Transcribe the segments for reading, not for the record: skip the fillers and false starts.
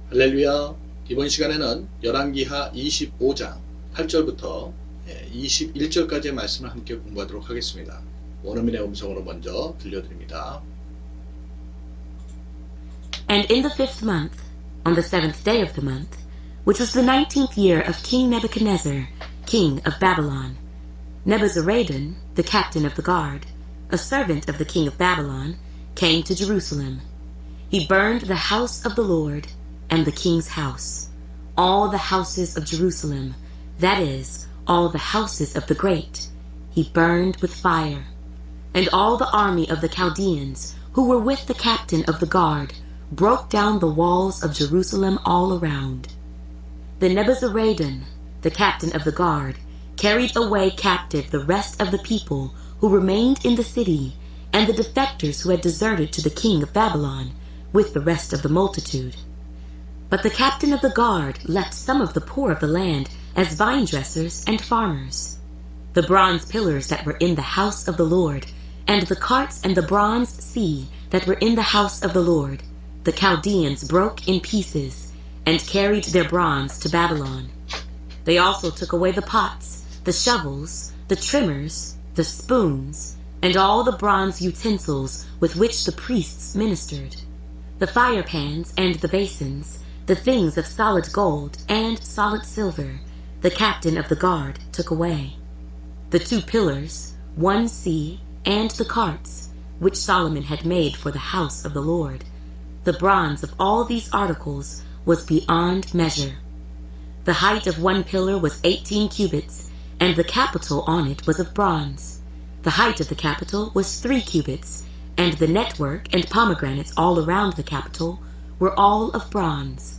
할렐루야. 이번 시간에는 열왕기하 25장 8절부터 21절까지의 말씀을 함께 공부하도록 하겠습니다. 원어민의 음성으로 먼저 들려드립니다. And in the 5th month, on the 7th day of the month, which was the 19th year of King Nebuchadnezzar, king of Babylon, Nebuzaradan, the captain of the guard, a servant of the king of Babylon, came to Jerusalem. He burned the house of the Lord and the king's house, all the houses of Jerusalem, that is, all the houses of the great, he burned with fire. And all the army of the Chaldeans, who were with the captain of the guard, broke down the walls of Jerusalem all around. Then Nebuzaradan, the captain of the guard, carried away captive the rest of the people who remained in the city, and the defectors who had deserted to the king of Babylon, with the rest of the multitude. But the captain of the guard left some of the poor of the land as vine dressers and farmers. The bronze pillars that were in the house of the Lord, and the carts and the bronze sea that were in the house of the Lord, the Chaldeans broke in pieces, and carried their bronze to Babylon. They also took away the pots, the shovels, the trimmers, the spoons, and all the bronze utensils with which the priests ministered, the fire pans and the basins, the things of solid gold and solid silver, the captain of the guard took away. The 2 pillars, 1 sea, and the carts, which Solomon had made for the house of the Lord, the bronze of all these articles was beyond measure. The height of 1 pillar was 18 cubits, and the capital on it was of bronze. The height of the capital was 3 cubits, and the network and pomegranates all around the capital were all of bronze.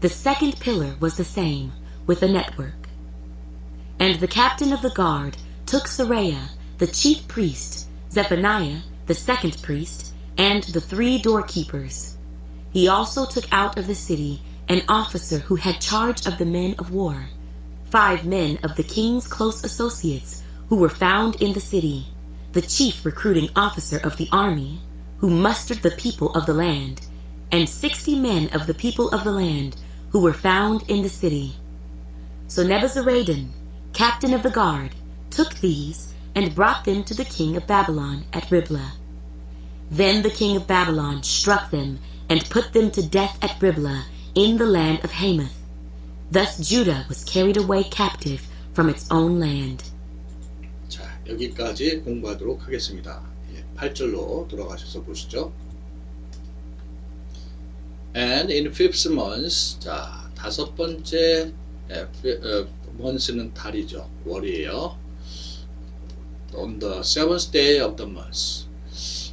The 2nd pillar was the same, with a network. And the captain of the guard took Seraiah, the chief priest, Zephaniah, the 2nd priest, and the 3 doorkeepers. He also took out of the city an officer who had charge of the men of war, 5 men of the king's close associates who were found in the city, the chief recruiting officer of the army, who mustered the people of the land, and 60 men of the people of the land who were found in the city. So Nebuzaradan, captain of the guard, took these and brought them to the king of Babylon at Riblah. Then the king of Babylon struck them and put them to death at Riblah in the land of Hamath. Thus Judah was carried away captive from its own land. 자, 여기까지 공부하도록 하겠습니다. 8절로 돌아가셔서 보시죠. And in 5th month, 자, 5번째 month는 달이죠. 월이에요. On the 7th day of the month.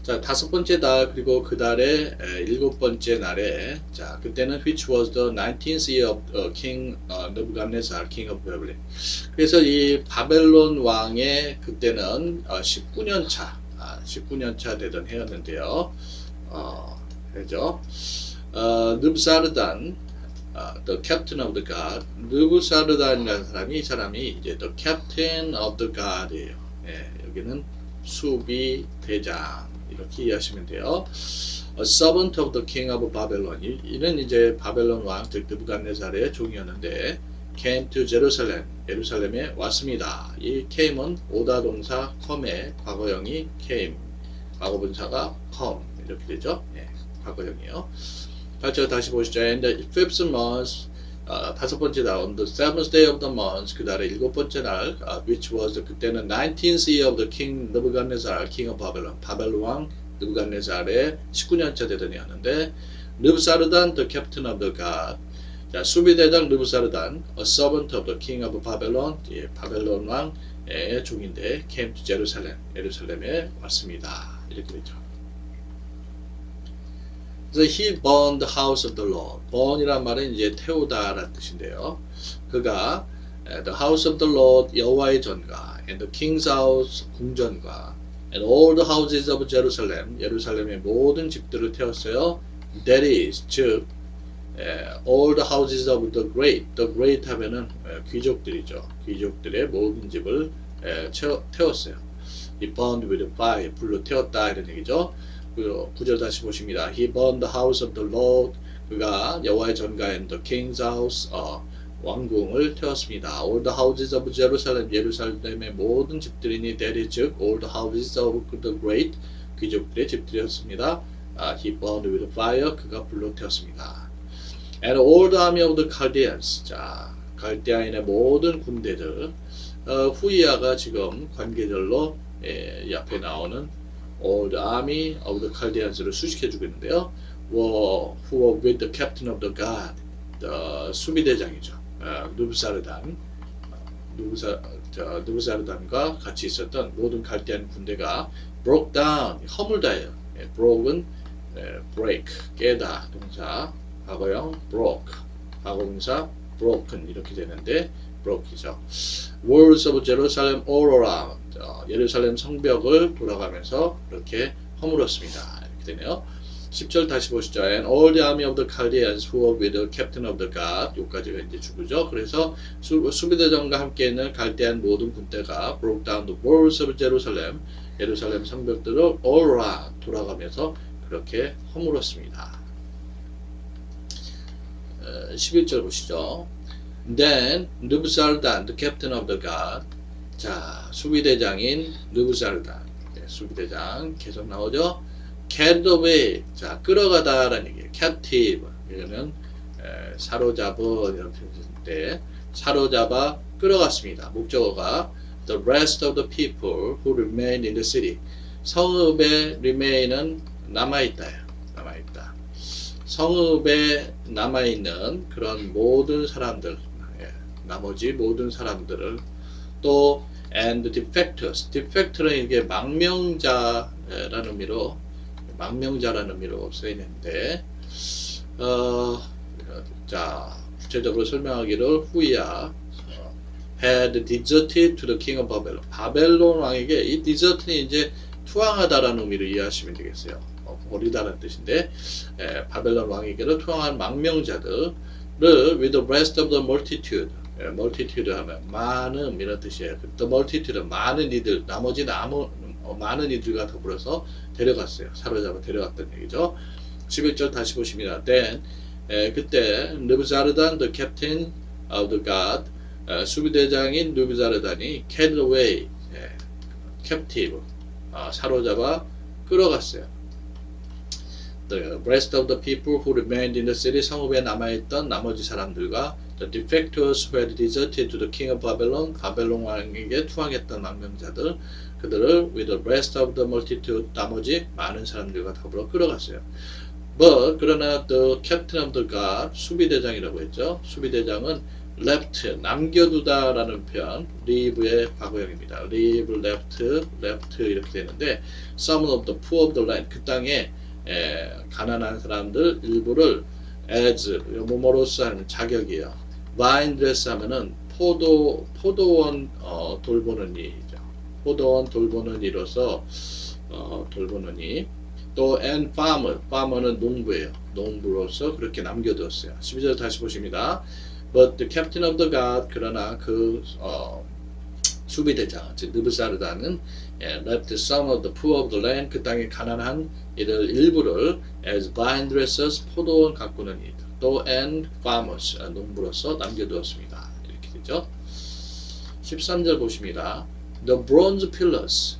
자, 5번째 달, 그리고 그 달의 7번째 날에, 자, 그때는 which was the 19th year of King Nebuchadnezzar, king of Babylon. 그래서 이 바벨론 왕의 그때는 19년 차, 19년 차 되던 해였는데요. 그죠? 느부사르단, the captain of the guard. 느부사르단이라는 사람이, 이 사람이 이제 the captain of the guard이에요. 예, 여기는 수비 대장 이렇게 이해하시면 돼요. A servant of the king of Babylon. 이는 이제 바벨론 왕, 즉 느부갓네살의 종이었는데 came to Jerusalem. 예루살렘에 왔습니다. 이 came은 오다 동사 come의 과거형이 came, 과거분사가 come 이렇게 되죠. 예, 과거형이에요. 다시 보시죠. And the 5th month, 5번째 달, on the 7th day of the month, 그 달의 7번째 날, which was, 그때는 19th year of the king Nebuchadnezzar, king of Babylon, 바벨론 왕 느부갓네살의 19년차 되던 해였는데, 느부사르단, the captain of the guard, 자, 수비대장 느부사르단, a servant of the king of Babylon, 예, 바벨론 왕의 종인데, came to Jerusalem, 예루살렘에 왔습니다. 이렇게 되죠. 그래서 he burned the house of the Lord. burn이란 말은 이제 태우다라는 뜻인데요. 그가 the house of the Lord, 여호와의 전가, and the king's house, 궁전과, and all the houses of Jerusalem, 예루살렘의 모든 집들을 태웠어요. That is, 즉, all the houses of the great 하면은 귀족들이죠. 귀족들의 모든 집을 태웠어요. He burned with fire, 불로 태웠다 이런 얘기죠. 9절 다시 보십니다. He burned the house of the Lord, 그가 여호와의 전가인 the king's house 왕궁을 태웠습니다. All the houses of Jerusalem 예루살렘의 모든 집들이니 that is 즉 all the houses of the great 귀족들의 집들이었습니다. He burned with fire 그가 불로 태웠습니다. And all the army of the Chaldeans 자 갈대아인의 모든 군대들 후이아가 지금 관계절로 앞에 나오는 all the army of the Chaldeans를 수식해주고 있는데요. who were with the captain of the guard 수비대장이죠. 누부사르단과 같이 있었던 모든 갈대아인 군대가 broke down 허물다예요. broke은 break 깨다 동사 과거형 broke 과거분사 broken 이렇게 되는데 broke이죠. walls of Jerusalem all around 예루살렘 성벽을 돌아가면서 그렇게 허물었습니다. 이렇게 되네요. 10절 다시 보시죠. And all the army of the Chaldeans who were with the captain of the guard 여기까지가 이제 주구죠. 그래서 수비대장과 함께 있는 갈대한 모든 군대가 broke down the walls of Jerusalem 예루살렘 성벽들을 all around 돌아가면서 그렇게 허물었습니다. 11절 보시죠. Then 누부사르단 the captain of the guard 자 수비대장인 누부사르단 수비대장 계속 나오죠. carried away 자 끌어가다라는 얘기예요. captive 이거는 사로잡은 이런 표현인데 사로잡아 끌어갔습니다. 목적어가 the rest of the people who remain in the city 성읍에 remain은 남아있다요. 남아있다. 성읍에 남아있는 그런 모든 사람들 나머지 모든 사람들을 또 and defectors defector는 이게 망명자라는 의미로 쓰이는데 자 구체적으로 설명하기를 후이야 had deserted to the king of Babylon 바벨론 왕에게 이 desert는 이제 투항하다라는 의미로 이해하시면 되겠어요. 버리다라는 뜻인데 바벨론 왕에게로 투항한 망명자들을 with the rest of the multitude multitude 하면 많은 이런 뜻이에요. the multitude 많은 이들 나머지 많은 이들과 더불어서 데려갔어요. 사로잡아 데려갔다는 얘기죠. 11절 다시 보십니다. Then 그때 느부자르단 the captain of the guard 수비대장인 느부자르단이 carried away captive 사로잡아 끌어갔어요. The rest of the people who remained in the city 성읍에 남아있던 나머지 사람들과 the defectors who had deserted to the king of Babylon 바벨론 왕에게 투항했던 망명자들 그들을 with the rest of the multitude 나머지 많은 사람들과 더불어 끌어갔어요. But 그러나 the captain of the guard 수비대장이라고 했죠. 수비대장은 left 남겨두다라는 표현 leave의 과거형입니다. leave, left 이렇게 되는데 some of the poor of the land 그 땅에 가난한 사람들 일부를 as 뭐뭐로서 하는 자격이에요. vine dress 하면은 포도원 돌보는 이죠. 포도원 돌보는 이로서 돌보는 이 또 and farmer는 농부예요. 농부로서 그렇게 남겨두었어요. 12절 다시 보십니다. But the captain of the guard 그러나 그 수비대장 즉 느부사르단은 left some of the poor of the land 그 땅의 가난한 이들 일부를 as vine dressers 포도원 가꾸는 이들 또 and farmers 농부로서 남겨두었습니다. 이렇게 되죠. 13절 보십니다. The bronze pillars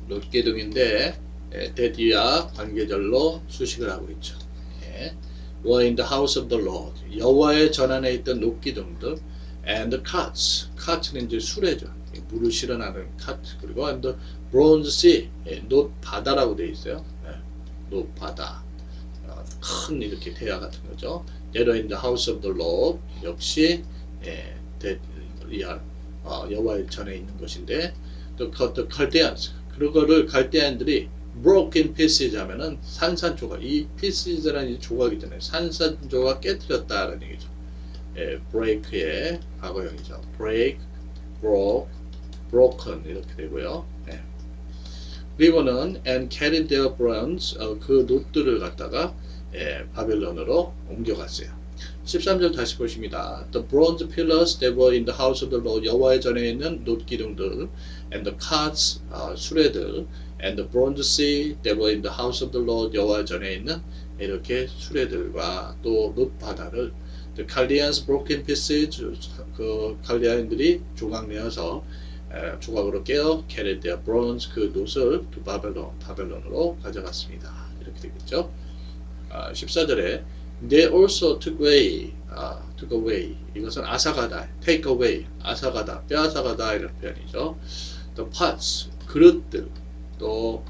놋기둥인데 대디와 관계절로 수식을 하고 있죠. were in the house of the Lord 여호와의 전안에 있던 놋기둥들 and the carts는 이제 수레죠. 물을 실어나는 cart 그리고 and the bronze sea 놋바다라고 되어 있어요. 놋바다 큰 이렇게 대야 같은 거죠. That were in the house of the Lord 역시 여호와의 전에 있는 것인데 the Chaldeans 그거를 갈대안들이 broke in pieces 하면은 산산조각 이 pieces라는 조각이잖아요. 산산조각 깨뜨렸다라는 얘기죠. break의 과거형이죠. break, broke, broken 이렇게 되고요. 그리고는 and carried their bronze 그 놋들을 갖다가 바벨론으로 옮겨갔어요. 13절 다시 보십니다. The bronze pillars that were in the house of the Lord 여호와의 전에 있는 놋기둥들 and the carts 수레들 and the bronze sea that were in the house of the Lord 여호와 전에 있는 이렇게 수레들과 또 놋바다를 the Chaldeans broke in pieces 그 칼디아인들이 조각내어서 조각으로 깨어 carried their bronze 그 놋을 to 바벨론으로 가져갔습니다. 이렇게 되겠죠. 14절에 they also took away 이것은 앗아가다 take away 앗아가다 빼앗아가다 이런 표현이죠. the pots 그릇들 또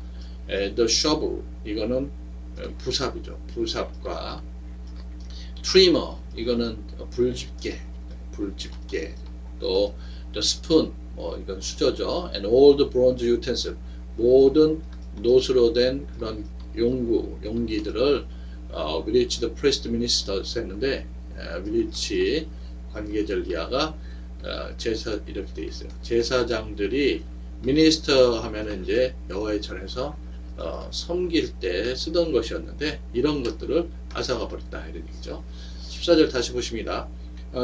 the shovel 이거는 부삽이죠. 부삽과 trimmer 이거는 불집게 또 the spoon 이건 수저죠. and all the bronze utensils 모든 놋으로 된 그런 용기들을 which the priest ministers 했는데 which 관계절기하가 제사 이렇게 돼 있어요. 제사장들이 미니스터 하면은 이제 여호와의 전에서 섬길 때 쓰던 것이었는데 이런 것들을 앗아가 버렸다 이런 얘기죠. 14절 다시 보십니다.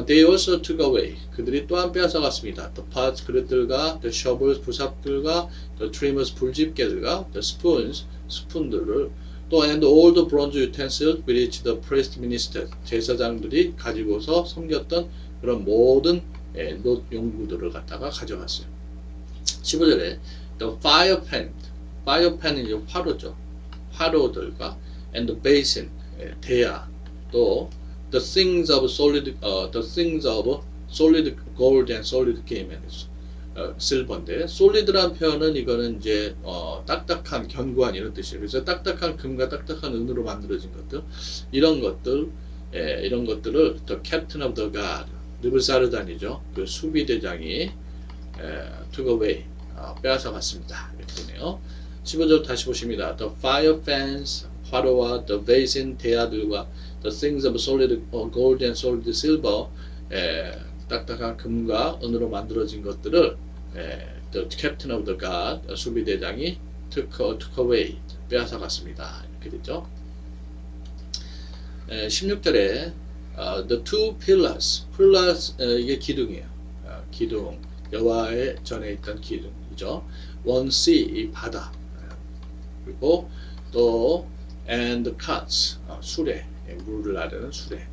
They also took away 그들이 또한 빼앗아갔습니다. The pots 그릇들과 the shovels 부삽들과 the trimmers 불집게들과 the spoons 스푼들을 또 and all the bronze utensils which the priest ministered 제사장들이 가지고서 섬겼던 그런 모든 놋 용구들을 갖다가 가져갔어요. 15절에 the fire pan이 이제 화로죠. 화로들과 and the basin 대야 또 the things of solid gold and solid silver인데 solid란 표현은 이거는 이제 딱딱한 견고한 이런 뜻이에요. 그래서 딱딱한 금과 딱딱한 은으로 만들어진 것들 이런 것들을 the captain of the guard 느부사르단이죠. 그 수비대장이 took away 빼앗아 갔습니다. 이렇게 되네요. 15절 다시 보십니다. The fire fans 화로와 the basin 대야들과 the things of solid gold and solid silver 딱딱한 금과 은으로 만들어진 것들을 the captain of the guard 수비대장이 took away 빼앗아 갔습니다. 이렇게 되죠. 16절에 the two pillars 이게 기둥이에요. 기둥 여호와의 전에 있던 기둥이죠. one sea 이 바다 그리고 또 and the carts 수레 물을 나르는 수레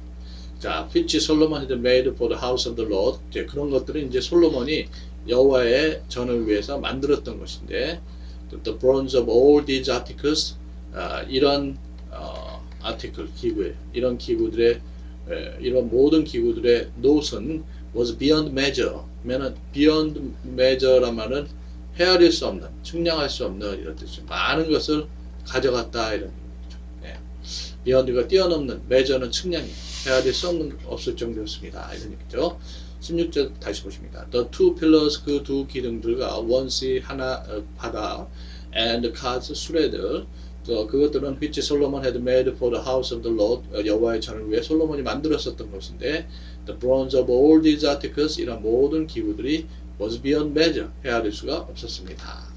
자, which Solomon had made for the house of the Lord. 이제 그런 것들은 이제 솔로몬이 여호와의 전을 위해서 만들었던 것인데, the bronze of all these articles, 이런 article 기구에 이런 기구들의 이런 모든 기구들의 놋은 was beyond measure. 그러면은 beyond measure란 말은 헤아릴 수 없는, 측량할 수 없는 이런 뜻이죠. 많은 것을 가져갔다 이런 얘기죠. beyond가 뛰어넘는, measure는 측량이 헤아릴 수 없을 정도였습니다. 이런 얘기죠. 16절 다시 보십니다. The two pillars 그 두 기둥들과 one sea 하나 바다 and the carts 수레들 그것들은 which Solomon had made for the house of the Lord 여호와의 전을 위해 솔로몬이 만들었었던 것인데 the bronze of all these articles 이런 모든 기구들이 was beyond measure 헤아릴 수가 없었습니다.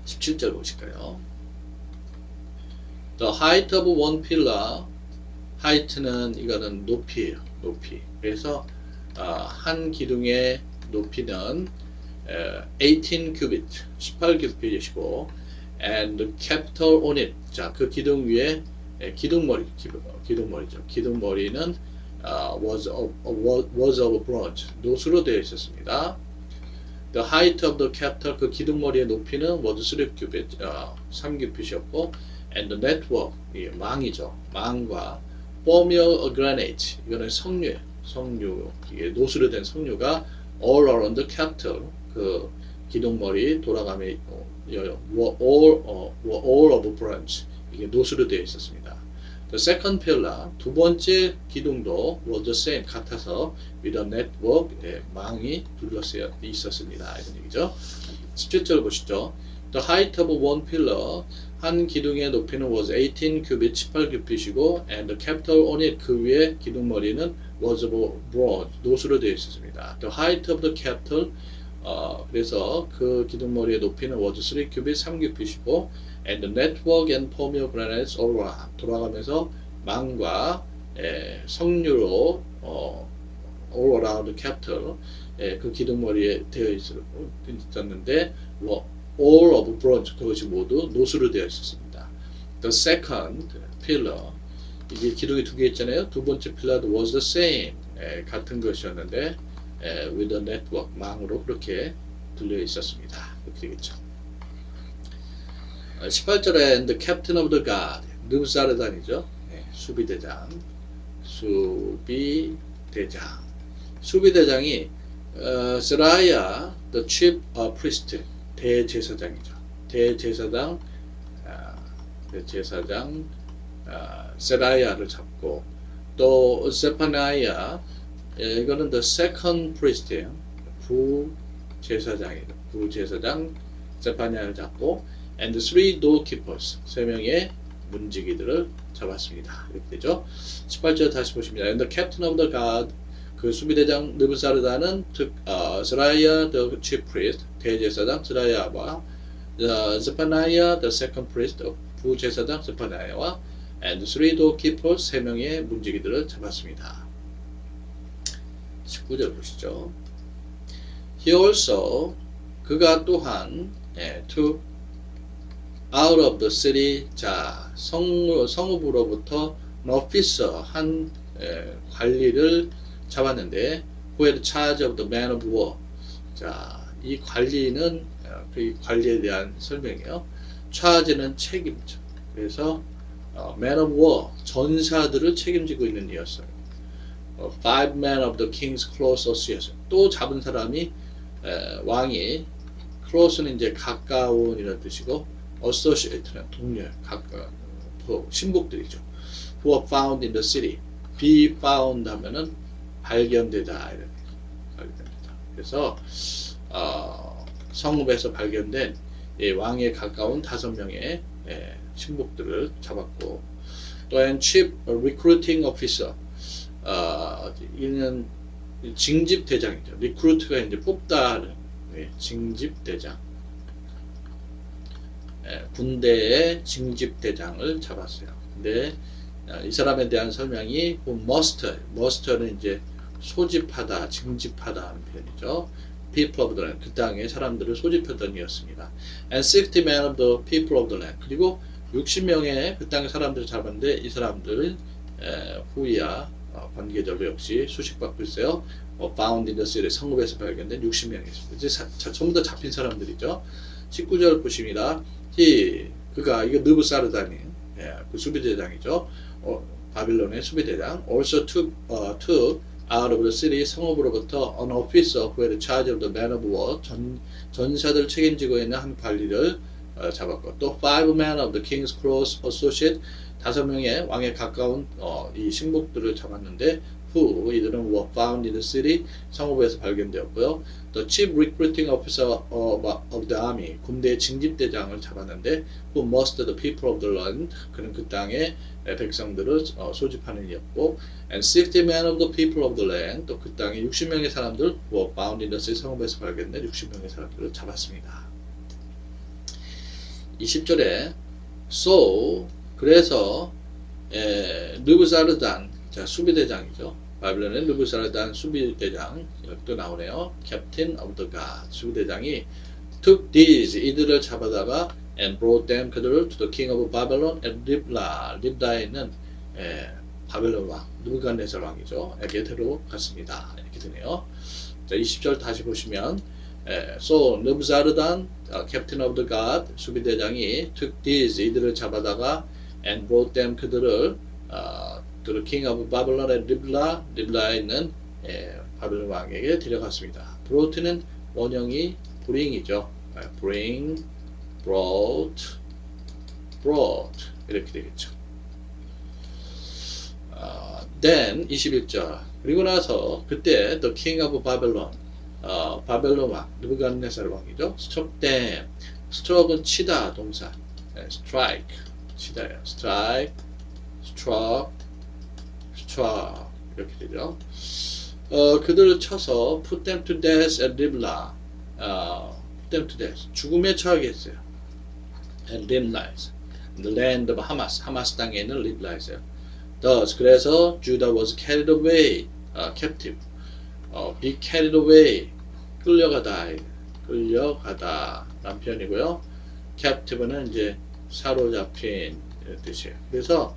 17절 보실까요? The height of one pillar height는 이거는 높이에요. 높이. 그래서 한 기둥의 높이는 18 cubit, 18규빗이시고 and the capital on it. 자, 그 기둥 위에 기둥머리죠. 기둥머리는 was of bronze. 놋으로 되어 있었습니다. The height of the capital 그 기둥머리의 높이는 was 3 cubit, 3규빗이었고 and the network, 망이죠. 망과 pomegranate, 이거는 석류, 이게 놋으로 된 석류가 all around the capital, 그 기둥머리 돌아가며 all of bronze, 이게 놋으로 되어 있었습니다. The second pillar, 두 번째 기둥도 was the same, 같아서 with a network, 망이 둘러싸여 있었습니다. 이런 얘기죠. 17절 보시죠. The height of one pillar, 한 기둥의 높이는 was 18 cubit, 18규빗이고 and the capital on it, 그 위에 기둥머리는 was of bronze, 놋으로 되어 있었습니다. The height of the capital, 그래서 그 기둥머리의 높이는 was 3 cubit, 3규빗이고 and the network and pomegranates all around, 돌아가면서 망과 석류로 all around the capital, 그 기둥머리에 되어 있었는데 all of bronze, 그것이 모두 노수로 되어 있었습니다. The second pillar, 이게 기둥이 두 개 있잖아요. 두 번째 pillar was the same, 같은 것이었는데 with a network, 망으로 그렇게 들려 있었습니다. 이렇게 되겠죠. 18절에 and the captain of the guard, 느부사르단이죠. 수비대장, 수비대장이 스라야 the chief priest, 대제사장이죠. 대제사장 세라야를 잡고, 또 세파나야, 이거는 the second priest예요. 부제사장이죠. 부제사장 세파냐를 잡고, and three doorkeepers, 세 명의 문지기들을 잡았습니다. 이렇게 되죠. 18절 다시 보십니다. And the captain of the guard, 그 수비대장 느부사르다는 스라야 the chief priest, 대제사장 스라야와 세파나야 the second priest, 부제사장 세파나야와 and three doorkeepers, 세 명의 문지기들을 잡았습니다. 19절 보시죠. He also, 그가 또한 took out of the city, 자, 성읍으로부터 an officer, 한 관리를 잡았는데, who had charge of the man of war. 자, 이 관리는 그 관리에 대한 설명이에요. charge는 책임져. 그래서 man of war, 전사들을 책임지고 있는 이였어요. Five men of the king's close associates, 또 잡은 사람이 왕이, close는 이제 가까운 이런 뜻이고, associate는 동료, 신복들이죠. who are found in the city. be found 하면은 발견되다, 이렇게 발견됩니다. 그래서 성읍에서 발견된 왕에 가까운 5명의 신복들을 잡았고, 또 and chief recruiting officer, 이는 징집대장이죠. 리크루트가 이제 뽑다는, 징집대장, 군대의 징집대장을 잡았어요. 근데 이 사람에 대한 설명이 must는 이제 소집하다, 징집하다 하는 표현이죠. people of the land, 그 땅의 사람들을 소집하던 이었습니다. and 60 men of the people of the land, 그리고 60명의 그 땅의 사람들을 잡았는데, 이 사람들은 후이야 관계적으로 역시 수식받고 있어요. found in the city, 성읍에서 발견된 60명이 있습니다. 이제 전부 다 잡힌 사람들이죠. 19절 보십니다. 그가, 이거 느부사르다니, 그 수비대장이죠. 바빌론의 수비대장. also took out of the city, 성읍으로부터 an officer who had charge of the man of war, 전사들 책임지고 있는 한 관리를 잡았고, 또 five men of the king's close associate, 5명의 왕에 가까운 이 신복들을 잡았는데, who, 이들은 were found in the city, 성읍에서 발견되었고요. The chief recruiting officer of the army, 군대의 징집대장을 잡았는데, who mustered the people of the land, 그는 그 땅의 백성들을 소집하는 이였고, and 60 men of the people of the land, 또 그 땅의 60명의 사람들, who were found in the city, 성읍에서 발견된 60명의 사람들을 잡았습니다. 20절에 so, 그래서 느부사르단, 자, 수비대장이죠. 바빌론의 느부사르단 수비대장, 또 나오네요. Captain of the guard, 수비대장이 took these, 이들을 잡아다가 and brought them, 그들을 to the king of Babylon at Riblah, 립라에 있는 바벨론 왕, 느부갓네살 왕이죠. 에게 데려갔습니다. 이렇게 되네요. 자, 20절 다시 보시면 so 느부사르단, captain of the guard, 수비대장이 took these, 이들을 잡아다가 and brought them, 그들을 to the king of Babylon at Riblah, 립라에 있는 바벨론 왕에게 데려갔습니다. brought는 원형이 bring이죠. bring, brought 이렇게 되겠죠. then 21절, 그리고 나서 그때 the king of Babylon, 바벨론 왕, 느부갓네살 왕이죠. struck them, struck은 치다 동사, strike, 치다예요. strike, struck 이렇게 되죠. 그들을 쳐서 put them to death at Riblah, put them to death, 죽음에 처하게 했어요. at Riblah, the land of 하마스 땅에 있는 립라에서요. thus, 그래서 Judah was carried away, captive, be carried away, 끌려가다, 라는 표현이고요. captive는 이제 사로잡힌 이런 뜻이에요. 그래서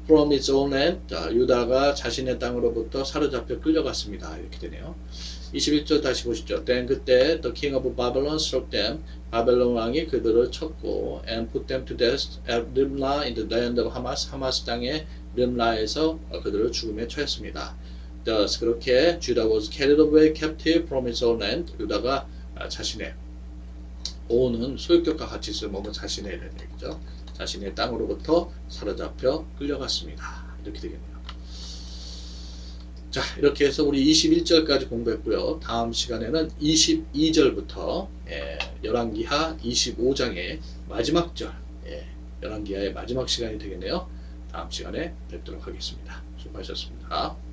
from its own land, 유다가 자신의 땅으로부터 사로잡혀 끌려갔습니다. 이렇게 되네요. 21절 다시 보시죠. Then 그때 the king of Babylon struck them. 바벨론 왕이 그들을 쳤고 and put them to death at Riblah in the land of Hamas. 하마스 땅의 림라에서 그들을 죽음에 처했습니다. Thus 그렇게 Judah was carried away captive from his own land. 유다가 자신의 own은 소유격과 같이 쓰면 자신의 이런 얘기죠. 자신의 땅으로부터 사로잡혀 끌려갔습니다. 이렇게 되겠네요. 자, 이렇게 해서 우리 21절까지 공부했고요. 다음 시간에는 22절부터 열왕기하 25장의 마지막 절, 열왕기하의 마지막 시간이 되겠네요. 다음 시간에 뵙도록 하겠습니다. 수고하셨습니다.